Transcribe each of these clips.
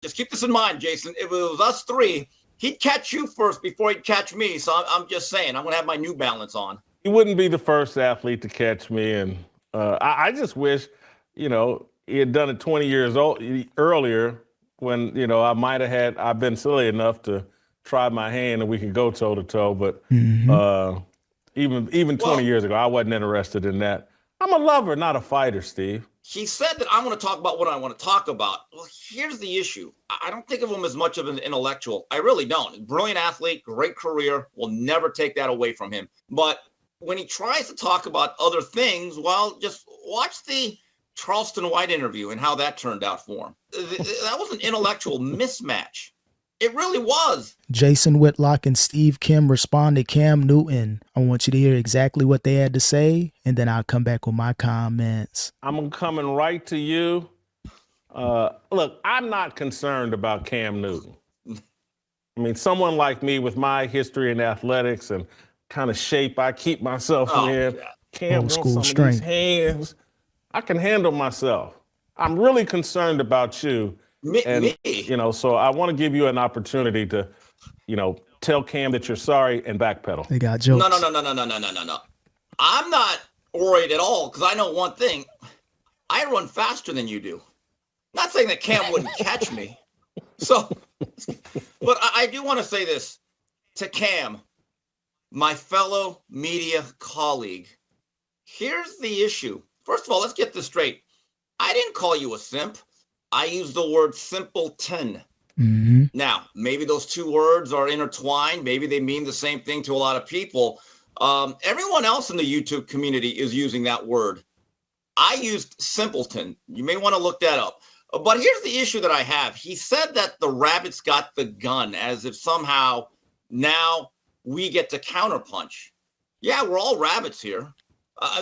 Just keep this in mind, Jason. If it was us three, he'd catch you first before he'd catch me. So I'm just saying, I'm going to have my New Balance on. He wouldn't be the first athlete to catch me, and I just wish, he had done it 20 years earlier when I've been silly enough to try my hand and we could go toe to toe. But even 20 years ago, I wasn't interested in that. I'm a lover, not a fighter, Steve. He said that I'm going to talk about what I want to talk about. Well, here's the issue. I don't think of him as much of an intellectual. I really don't. Brilliant athlete, great career. Will never take that away from him. But when he tries to talk about other things, well, just watch the Charleston White interview and how that turned out for him. That was an intellectual mismatch. It really was. Jason Whitlock and Steve Kim respond to Cam Newton. I want you to hear exactly what they had to say, and then I'll come back with my comments. I'm coming right to you. Look, I'm not concerned about Cam Newton. I mean, someone like me with my history in athletics and kind of shape I keep myself in, Cam wants some of these hands. I can handle myself. I'm really concerned about you. Me. So I want to give you an opportunity to, tell Cam that you're sorry and backpedal. They got jokes. No. I'm not worried at all because I know one thing. I run faster than you do. Not saying that Cam wouldn't catch me. So, but I do want to say this to Cam, my fellow media colleague. Here's the issue. First of all, let's get this straight. I didn't call you a simp. I use the word simpleton. Mm-hmm. Now, maybe those two words are intertwined. Maybe they mean the same thing to a lot of people. Everyone else in the YouTube community is using that word. I used simpleton. You may want to look that up. But here's the issue that I have. He said that the rabbits got the gun as if somehow now we get to counterpunch. Yeah, we're all rabbits here.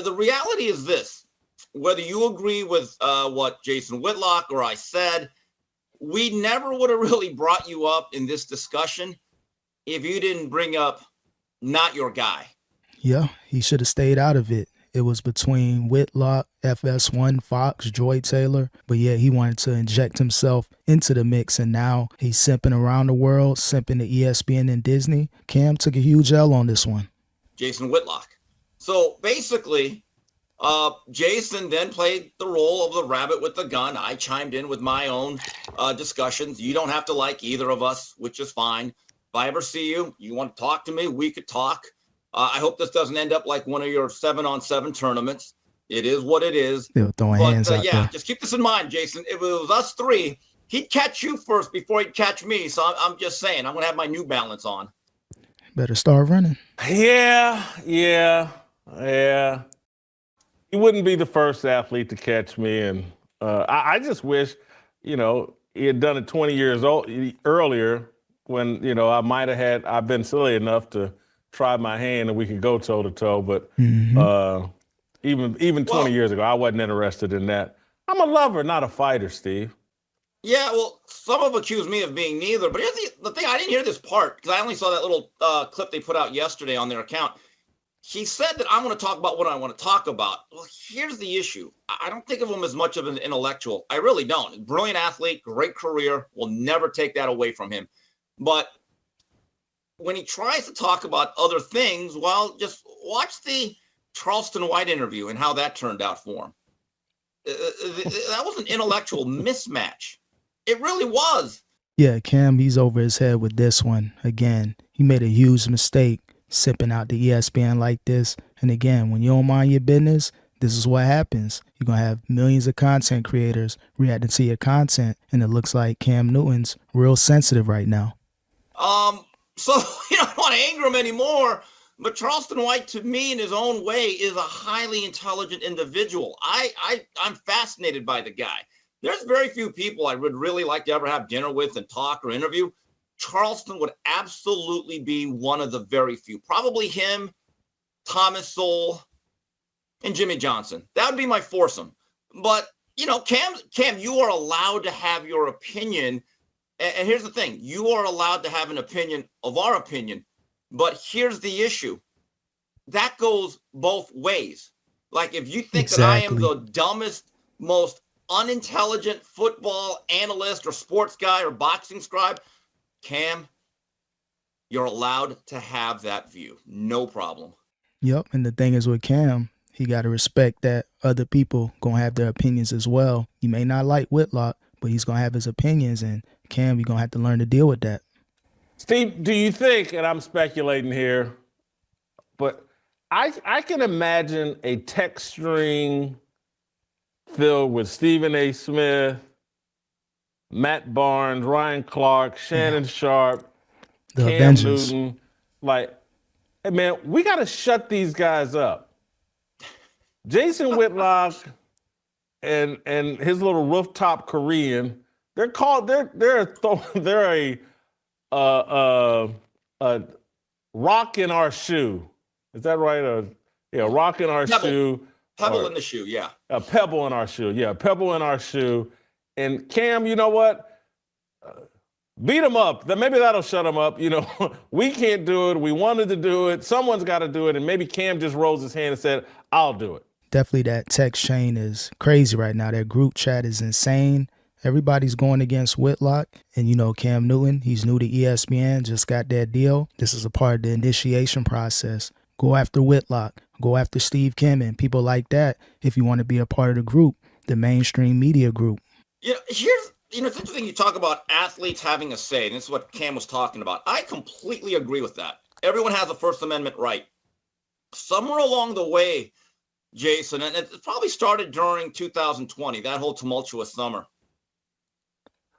The reality is this. Whether you agree with what Jason Whitlock or I said, we never would have really brought you up in this discussion if you didn't bring up not your guy. Yeah, he should have stayed out of it. It was between Whitlock, FS1, Fox, Joy Taylor. But yeah, he wanted to inject himself into the mix, and now he's simping around the world, simping to ESPN and Disney. Cam took a huge L on this one. Jason Whitlock. So basically, Jason then played the role of the rabbit with the gun. I chimed in with my own discussions. You don't have to like either of us, which is fine. If I ever see you, you want to talk to me, we could talk. I hope this doesn't end up like one of your 7-on-7 tournaments. It is what it is. They were throwing hands out there. Just keep this in mind, Jason. If it was us three, he'd catch you first before he'd catch me. So I'm just saying, I'm going to have my New Balance on. Better start running. Yeah. He wouldn't be the first athlete to catch me. And I just wish, he had done it 20 years earlier when, I've been silly enough to try my hand and we could go toe to toe. But even 20 years ago, I wasn't interested in that. I'm a lover, not a fighter, Steve. Yeah, well, some have accused me of being neither. But here's the thing. I didn't hear this part because I only saw that little clip they put out yesterday on their account. He said that I'm going to talk about what I want to talk about. Well, here's the issue. I don't think of him as much of an intellectual. I really don't. Brilliant athlete, great career. Will never take that away from him. But when he tries to talk about other things, well, just watch the Charleston White interview and how that turned out for him. That was an intellectual mismatch. It really was. Yeah, Cam, he's over his head with this one. Again, he made a huge mistake sipping out the ESPN like this. And again, when you don't mind your business, this is what happens. You're going to have millions of content creators reacting to your content. And it looks like Cam Newton's real sensitive right now. So, I don't want to anger him anymore. But Charleston White, to me, in his own way, is a highly intelligent individual. I'm fascinated by the guy. There's very few people I would really like to ever have dinner with and talk or interview. Charleston would absolutely be one of the very few. Probably him, Thomas Sowell, and Jimmy Johnson. That would be my foursome. But, Cam, you are allowed to have your opinion. And here's the thing. You are allowed to have an opinion of our opinion. But here's the issue. That goes both ways. Like if you think that I am the dumbest, most unintelligent football analyst or sports guy or boxing scribe, Cam, you're allowed to have that view. No problem. Yep, and the thing is with Cam, he got to respect that other people gonna have their opinions as well. You may not like Whitlock, but he's gonna have his opinions, and Cam, you're gonna have to learn to deal with that. Steve, do you think, and I'm speculating here, but I can imagine a text string filled with Stephen A. Smith, Matt Barnes, Ryan Clark, Shannon Sharp, The Cam Avengers. Newton. Like, hey man, we got to shut these guys up. Jason Whitlock and his little rooftop Korean, they're a rock in our shoe. Is that right? Rock in our shoe. Pebble in the shoe, yeah. A pebble in our shoe. Yeah, a pebble in our shoe. And Cam, you know what? Beat them up. Maybe that'll shut them up. You know, we can't do it. We wanted to do it. Someone's got to do it. And maybe Cam just rolls his hand and said, I'll do it. Definitely that text chain is crazy right now. That group chat is insane. Everybody's going against Whitlock. And, you know, Cam Newton, he's new to ESPN, just got that deal. This is a part of the initiation process. Go after Whitlock. Go after Steve Kim and people like that if you want to be a part of the group, the mainstream media group. Yeah, it's interesting you talk about athletes having a say, and this is what Cam was talking about. I completely agree with that. Everyone has a First Amendment right. Somewhere along the way, Jason, and it probably started during 2020, that whole tumultuous summer,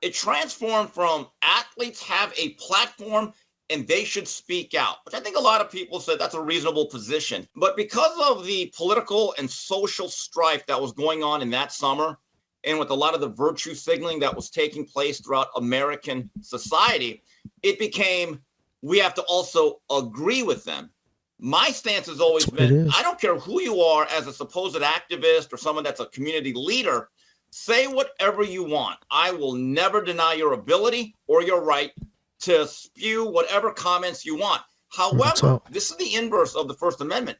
it transformed from athletes have a platform and they should speak out, which I think a lot of people said that's a reasonable position. But because of the political and social strife that was going on in that summer, and with a lot of the virtue signaling that was taking place throughout American society, it became, we have to also agree with them. My stance has always been, I don't care who you are as a supposed activist or someone that's a community leader, say whatever you want. I will never deny your ability or your right to spew whatever comments you want. However, this is the inverse of the First Amendment.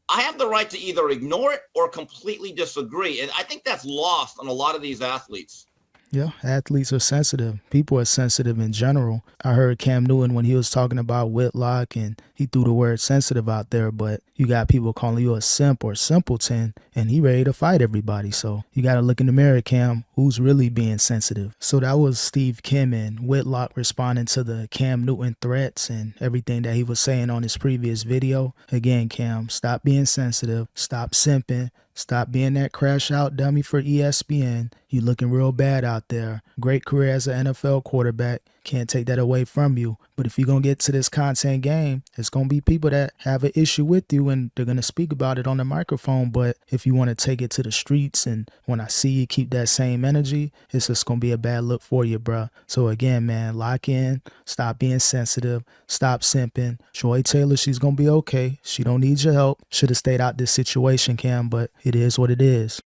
I have the right to either ignore it or completely disagree. And I think that's lost on a lot of these athletes. Yeah, athletes are sensitive. People are sensitive in general. I heard Cam Newton when he was talking about Whitlock and he threw the word sensitive out there, but you got people calling you a simp or simpleton and he ready to fight everybody. So you got to look in the mirror, Cam, who's really being sensitive. So that was Steve Kim and Whitlock responding to the Cam Newton threats and everything that he was saying on his previous video. Again, Cam, stop being sensitive, stop simping, stop being that crash out dummy for ESPN. You looking real bad out there. Great career as an NFL quarterback. Can't take that away from you. But if you're going to get to this content game, it's going to be people that have an issue with you and they're going to speak about it on the microphone. But if you want to take it to the streets and when I see you keep that same energy, it's just going to be a bad look for you, bruh. So again, man, lock in. Stop being sensitive. Stop simping. Joy Taylor, she's going to be okay. She don't need your help. Should have stayed out this situation, Cam, but it is what it is.